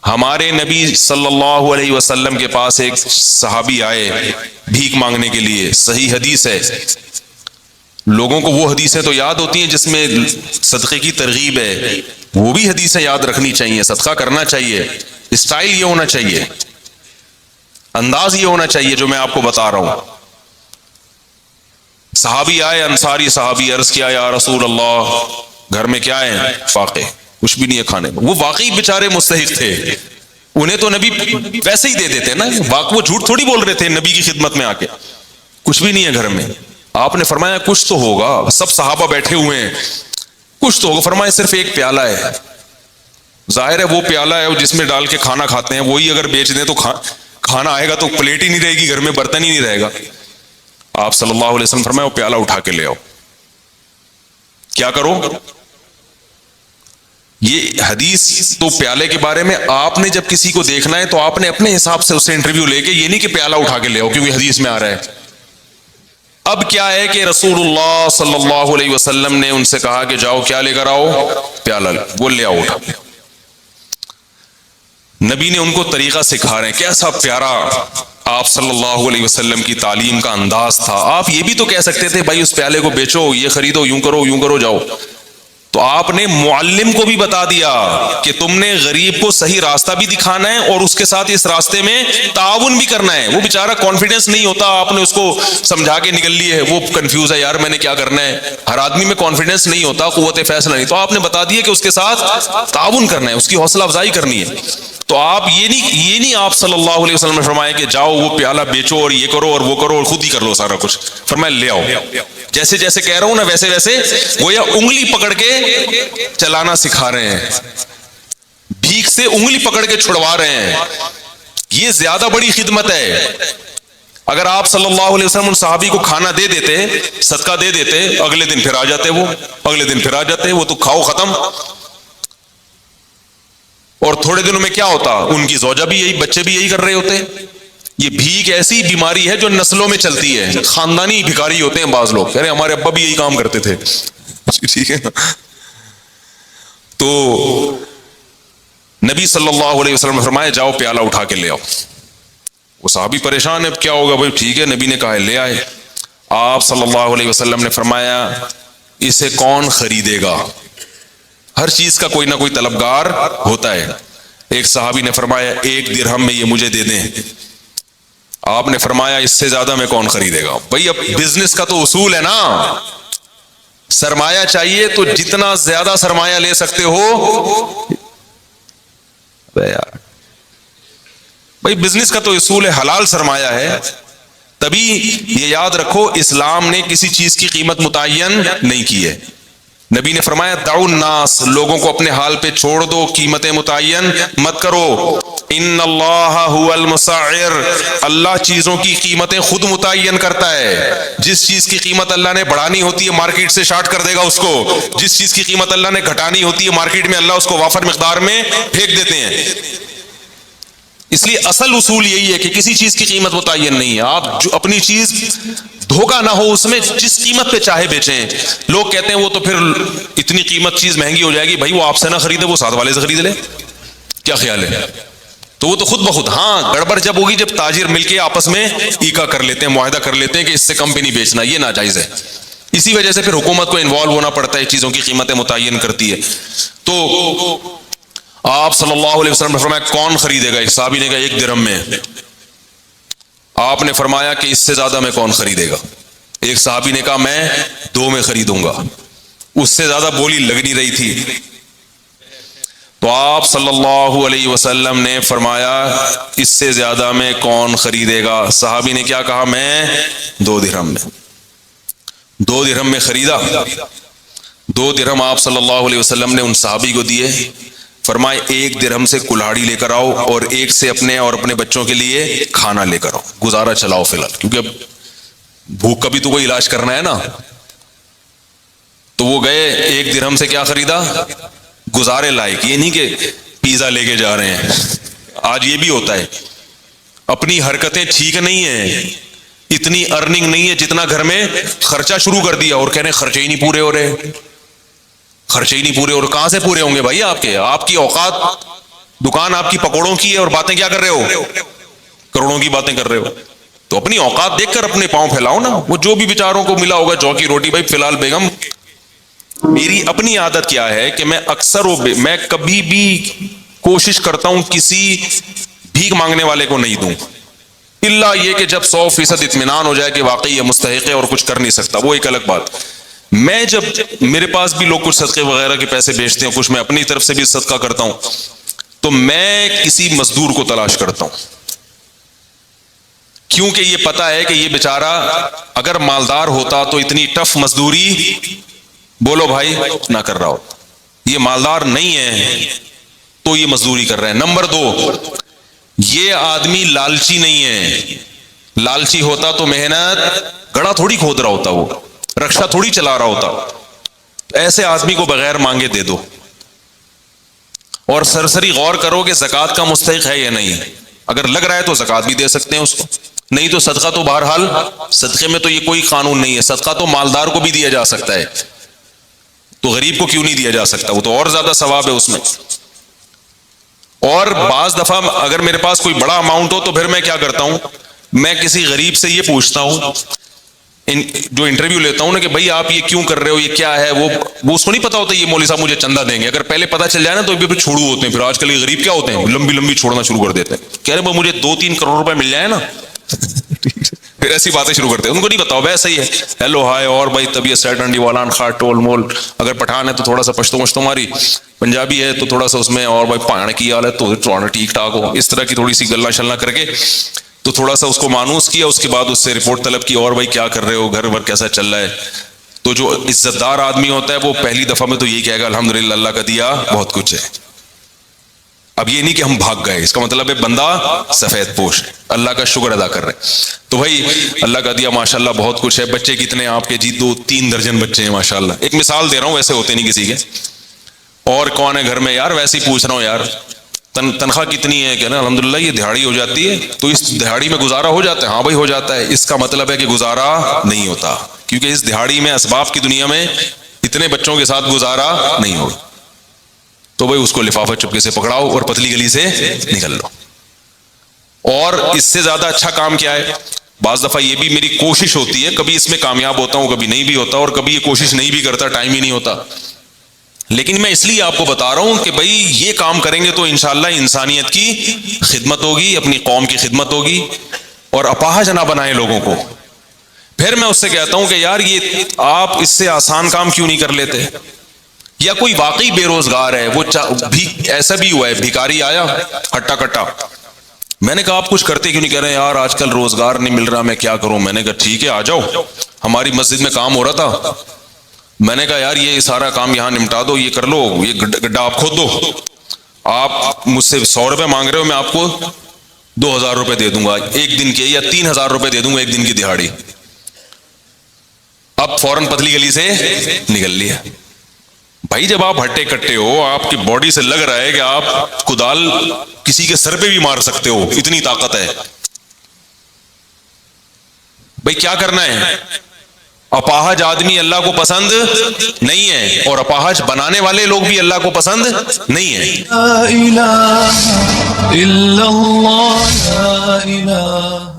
ہمارے نبی صلی اللہ علیہ وسلم کے پاس ایک صحابی آئے بھیک مانگنے کے لیے، صحیح حدیث ہے، لوگوں کو وہ حدیثیں تو یاد ہوتی ہیں جس میں صدقے کی ترغیب ہے، وہ بھی حدیثیں یاد رکھنی چاہیے، صدقہ کرنا چاہیے، اسٹائل یہ ہونا چاہیے، انداز یہ ہونا چاہیے جو میں آپ کو بتا رہا ہوں۔ صحابی آئے، انصاری صحابی، عرض کیا یا رسول اللہ گھر میں کیا ہے؟ فاقے، کچھ بھی نہیں ہے کھانے میں۔ وہ واقعی بیچارے مستحق تھے، انہیں تو نبی ویسے ہی دے دیتے نا، وہ جھوٹ تھوڑی بول رہے تھے نبی کی خدمت میں آ کے، کچھ بھی نہیں ہے گھر میں۔ آپ نے فرمایا کچھ تو ہوگا، سب صحابہ بیٹھے ہوئے ہیں، کچھ تو ہوگا۔ فرمایا صرف ایک پیالہ ہے، ظاہر ہے وہ پیالہ ہے جس میں ڈال کے کھانا کھاتے ہیں، وہی اگر بیچ دیں تو کھانا آئے گا تو پلیٹ ہی نہیں رہے گی گھر میں، برتن ہی نہیں رہے گا۔ آپ صلی اللہ علیہ وسلم فرمایا وہ پیالہ اٹھا کے لے آؤ۔ کیا کرو؟ یہ حدیث تو پیالے کے بارے میں، آپ نے جب کسی کو دیکھنا ہے تو آپ نے اپنے حساب سے اس سے انٹرویو لے کے، یہ نہیں کہ پیالہ اٹھا کے لے آؤ کیونکہ حدیث میں آ رہا ہے۔ اب کیا ہے کہ رسول اللہ صلی اللہ علیہ وسلم نے ان سے کہا کہ جاؤ کیا لے کر آؤ؟ پیالہ، وہ لے آؤ اٹھا۔ نبی نے ان کو طریقہ سکھا رہے ہیں، کیسا پیارا آپ صلی اللہ علیہ وسلم کی تعلیم کا انداز تھا۔ آپ یہ بھی تو کہہ سکتے تھے بھائی اس پیالے کو بیچو، یہ خریدو، یوں کرو جاؤ، تو آپ نے معلم کو بھی بتا دیا کہ تم نے غریب کو صحیح راستہ بھی دکھانا ہے اور اس کے ساتھ اس راستے میں تعاون بھی کرنا ہے۔ وہ بیچارہ کانفیڈنس نہیں ہوتا، آپ نے اس کو سمجھا کے نکل لی ہے، وہ کنفیوز ہے یار میں نے کیا کرنا ہے، ہر آدمی میں کانفیڈنس نہیں ہوتا، قوت فیصلہ نہیں، تو آپ نے بتا دیا کہ اس کے ساتھ تعاون کرنا ہے، اس کی حوصلہ افزائی کرنی ہے۔ تو آپ یہ نہیں آپ صلی اللہ علیہ وسلم نے فرمایا کہ جاؤ وہ پیالہ بیچو اور یہ کرو اور وہ کرو اور خود ہی کر لو سارا کچھ۔ فرمایا لے آؤ، جیسے جیسے کہہ رہا ہوں نا ویسے ویسے گویا انگلی پکڑ کے چلانا سکھا رہے ہیں، بھیک سے انگلی پکڑ کے چھڑوا رہے ہیں۔ یہ زیادہ بڑی خدمت ہے۔ اگر آپ صلی اللہ علیہ وسلم ان صحابی کو کھانا دے دیتے، صدقہ دے دیتے، اگلے دن پھر آ جاتے، وہ اگلے دن پھر آ جاتے، وہ تو کھاؤ ختم۔ اور تھوڑے دنوں میں کیا ہوتا، ان کی زوجہ بھی یہی، بچے بھی یہی کر رہے ہوتے۔ یہ بھیک ایسی بیماری ہے جو نسلوں میں چلتی ہے، خاندانی بھکاری ہوتے ہیں بعض لوگ، کہہ رہے ہمارے ابا بھی یہی کام کرتے تھے، ٹھیک ہے نا۔ تو نبی صلی اللہ علیہ وسلم نے فرمایا جاؤ پیالہ اٹھا کے لے آؤ۔ وہ صحابی پریشان ہے کیا ہوگا بھائی، ٹھیک ہے نبی نے کہا لے آئے۔ آپ صلی اللہ علیہ وسلم نے فرمایا اسے کون خریدے گا؟ ہر چیز کا کوئی نہ کوئی طلبگار ہوتا ہے۔ ایک صحابی نے فرمایا 1 درہم میں یہ مجھے دے دیں۔ آپ نے فرمایا اس سے زیادہ میں کون خریدے گا؟ بھئی اب بزنس کا تو اصول ہے نا، سرمایہ چاہیے تو جتنا زیادہ سرمایہ لے سکتے ہو۔ بھئی بزنس کا تو اصول ہے حلال سرمایہ ہے، تبھی یہ یاد رکھو اسلام نے کسی چیز کی قیمت متعین نہیں کی ہے۔ نبی نے فرمایا دعوا الناس، لوگوں کو اپنے حال پہ چھوڑ دو، قیمتیں متعین مت کرو۔ ان اللہ هو المسعر، اللہ چیزوں کی قیمتیں خود متعین کرتا ہے۔ جس چیز کی قیمت اللہ نے بڑھانی ہوتی ہے مارکیٹ سے شارٹ کر دے گا اس کو، جس چیز کی قیمت اللہ نے گھٹانی ہوتی ہے مارکیٹ میں اللہ اس کو وافر مقدار میں پھینک دیتے ہیں۔ اس لیے اصل اصول یہی ہے کہ کسی چیز کی قیمت متعین نہیں ہے، آپ جو اپنی چیز دھوکہ نہ ہو اس میں، جس قیمت پہ چاہے بیچیں۔ لوگ کہتے ہیں وہ تو پھر اتنی قیمت چیز مہنگی ہو جائے گی، بھائی وہ آپ سے نہ خریدے، وہ ساتھ والے سے خرید لے، کیا خیال ہے؟ تو وہ تو خود بخود، ہاں گڑبڑ جب ہوگی جب تاجر مل کے آپس میں ایکا کر لیتے ہیں، معاہدہ کر لیتے ہیں کہ اس سے کم پہ نہیں بیچنا، یہ ناجائز ہے۔ اسی وجہ سے پھر حکومت کو انوالو ہونا پڑتا ہے، چیزوں کی قیمتیں متعین کرتی ہے۔ تو آپ صلی اللہ علیہ وسلم نے فرمایا کون خریدے گا؟ ایک صحابی نے کہا 1 درہم میں۔ آپ نے فرمایا کہ اس سے زیادہ میں کون خریدے گا؟ ایک صحابی نے کہا میں 2 میں خریدوں گا، اس سے زیادہ بولی لگ نہیں رہی تھی۔ تو آپ صلی اللہ علیہ وسلم نے فرمایا اس سے زیادہ میں کون خریدے گا؟ صحابی نے کیا کہا؟ میں 2 درہم میں۔ 2 درہم میں خریدا۔ 2 درہم آپ صلی اللہ علیہ وسلم نے ان صحابی کو دیے، فرمائے 1 درہم سے کلہاڑی لے کر آؤ اور 1 سے اپنے اور اپنے بچوں کے لیے کھانا لے کر آؤ، گزارا چلاؤ فی الحال، کیونکہ اب بھوک کا بھی تو کوئی علاج کرنا ہے نا۔ تو وہ گئے 1 درہم سے کیا خریدا؟ گزارے لائق، یہ نہیں کہ پیزا لے کے جا رہے ہیں۔ آج یہ بھی ہوتا ہے، اپنی حرکتیں ٹھیک نہیں ہیں، اتنی ارننگ نہیں ہے جتنا گھر میں خرچہ شروع کر دیا اور کہہ رہے ہیں خرچے ہی نہیں پورے ہو رہے، خرچے ہی نہیں پورے، اور کہاں سے پورے ہوں گے بھائی؟ آپ کی اوقات دکان آپ کی پکوڑوں کی ہے اور باتیں کیا کر رہے ہو؟ کروڑوں کی باتیں کر رہے ہو. تو اپنی اوقات دیکھ کر اپنے پاؤں پھیلاؤ نا. وہ جو بھی بیچاروں کو ملا ہوگا جو کی روٹی. بھائی فی الحال بیگم میری اپنی عادت کیا ہے کہ میں اکثر میں کبھی بھی کوشش کرتا ہوں کسی بھیک مانگنے والے کو نہیں دوں، الا یہ کہ جب 100% اطمینان ہو جائے کہ واقعی یہ مستحق ہے اور کچھ کر نہیں سکتا، وہ ایک الگ بات. میں جب میرے پاس بھی لوگ کچھ صدقے وغیرہ کے پیسے بیچتے ہیں، کچھ میں اپنی طرف سے بھی صدقہ کرتا ہوں، تو میں کسی مزدور کو تلاش کرتا ہوں، کیونکہ یہ پتا ہے کہ یہ بیچارہ اگر مالدار ہوتا تو اتنی ٹف مزدوری بولو بھائی نہ کر رہا ہو. یہ مالدار نہیں ہے تو یہ مزدوری کر رہے ہیں. نمبر 2، یہ آدمی لالچی نہیں ہے. لالچی ہوتا تو محنت گڑھا تھوڑی کھود رہا ہوتا، وہ رکشا تھوڑی چلا رہا ہوتا. ایسے آدمی کو بغیر مانگے دے دو، اور سرسری غور کرو کہ زکوٰۃ کا مستحق ہے یا نہیں. اگر لگ رہا ہے تو زکوٰۃ بھی دے سکتے ہیں اس کو، نہیں تو صدقہ تو بہرحال، صدقے میں تو یہ کوئی قانون نہیں ہے، صدقہ تو مالدار کو بھی دیا جا سکتا ہے، تو غریب کو کیوں نہیں دیا جا سکتا؟ وہ تو اور زیادہ ثواب ہے اس میں. اور بعض دفعہ اگر میرے پاس کوئی بڑا اماؤنٹ ہو تو پھر میں کیا کرتا ہوں، میں کسی غریب سے یہ پوچھتا ہوں، جو انٹرویو لیتا ہوں نا، کہ بھائی آپ یہ کیوں کر رہے ہو، یہ کیا ہے. وہ اس کو نہیں پتا ہوتا یہ مولوی صاحب مجھے چندہ دیں گے. اگر پہلے پتا چل جائے نا تو یہ پھر چھوڑو ہوتے ہیں. پھر آج کل یہ غریب کیا ہوتے ہیں، لمبی لمبی چھوڑنا شروع کر دیتے ہیں. کہہ رہے بھائی مجھے 2-3 کروڑ روپے مل جائے نا، پھر ایسی باتیں شروع کرتے ہیں. ان کو نہیں بتاؤ ویسا ہی ہے، ہیلو ہائے، اور بھائی طبیعت سیٹ انڈی والان خاٹ ٹول مول. اگر پٹھان ہے تو تھوڑا سا پشتو مشتو ماری، پنجابی ہے تو تھوڑا سا اس میں، اور بھائی پاڑ کی حال ہے تو ٹھیک ٹھاک ہو. اس طرح کی تھوڑی سی گلا شلنا کر کے تو تھوڑا سا اس کو مانوس کیا. اس کے بعد اس سے رپورٹ طلب کی، اور بھائی کیا کر رہے ہو، گھر ور کیسا چل رہا ہے. تو جو عزت دار آدمی ہوتا ہے وہ پہلی دفعہ میں تو یہی کہے گا الحمدللہ اللہ کا دیا بہت کچھ ہے. اب یہ نہیں کہ ہم بھاگ گئے، اس کا مطلب ہے بندہ سفید پوش ہے، اللہ کا شکر ادا کر رہے ہیں. تو بھائی اللہ کا دیا ماشاءاللہ بہت کچھ ہے. بچے کتنے آپ کے؟ جی 2-3 درجن بچے ہیں ماشاءاللہ. ایک مثال دے رہا ہوں، ویسے ہوتے نہیں کسی کے. اور کون ہے گھر میں؟ یار ویسے ہی پوچھ رہا ہوں یار. تنخواہ کتنی ہے؟ کہ نا الحمدللہ یہ دہاڑی ہو جاتی ہے. تو اس دہاڑی میں گزارا ہو جاتا ہے؟ ہاں بھائی ہو جاتا ہے. اس کا مطلب ہے کہ گزارا نہیں ہوتا، کیونکہ اس دہاڑی میں اسباب کی دنیا میں اتنے بچوں کے ساتھ گزارا نہیں ہوگا. تو بھائی اس کو لفافہ چپکے سے پکڑاؤ اور پتلی گلی سے نکل لو. اور اس سے زیادہ اچھا کام کیا ہے؟ بعض دفعہ یہ بھی میری کوشش ہوتی ہے، کبھی اس میں کامیاب ہوتا ہوں کبھی نہیں بھی ہوتا، اور کبھی یہ کوشش نہیں بھی کرتا، ٹائم ہی نہیں ہوتا. لیکن میں اس لیے آپ کو بتا رہا ہوں کہ بھائی یہ کام کریں گے تو انشاءاللہ انسانیت کی خدمت ہوگی، اپنی قوم کی خدمت ہوگی، اور اپاہج نہ بنائیں لوگوں کو. پھر میں اس سے کہتا ہوں کہ یار یہ آپ اس سے آسان کام کیوں نہیں کر لیتے؟ یا کوئی واقعی بے روزگار ہے، وہ ایسا بھی ہوا ہے، بھکاری آیا ہٹا کٹا، میں نے کہا آپ کچھ کرتے کیوں نہیں؟ کہہ رہے ہیں یار آج کل روزگار نہیں مل رہا، میں کیا کروں. میں نے کہا ٹھیک ہے آ جاؤ، ہماری مسجد میں کام ہو رہا تھا. میں نے کہا یار یہ سارا کام یہاں نمٹا دو، یہ کر لو، یہ گڈھا آپ کھود دو. آپ مجھ سے 100 روپے مانگ رہے ہو، میں آپ کو 2000 روپے دے دوں گا ایک دن کے، یا 3000 روپے دے دوں گا ایک دن کی دہاڑی. اب فوراً پتلی گلی سے نکل لیا. بھائی جب آپ ہٹے کٹے ہو، آپ کی باڈی سے لگ رہا ہے کہ آپ کدال کسی کے سر پہ بھی مار سکتے ہو، اتنی طاقت ہے. بھائی کیا کرنا ہے؟ اپاہج آدمی اللہ کو پسند نہیں ہے، اور اپاہج بنانے والے لوگ بھی اللہ کو پسند نہیں ہے. لا الہ الا اللہ، لا الہ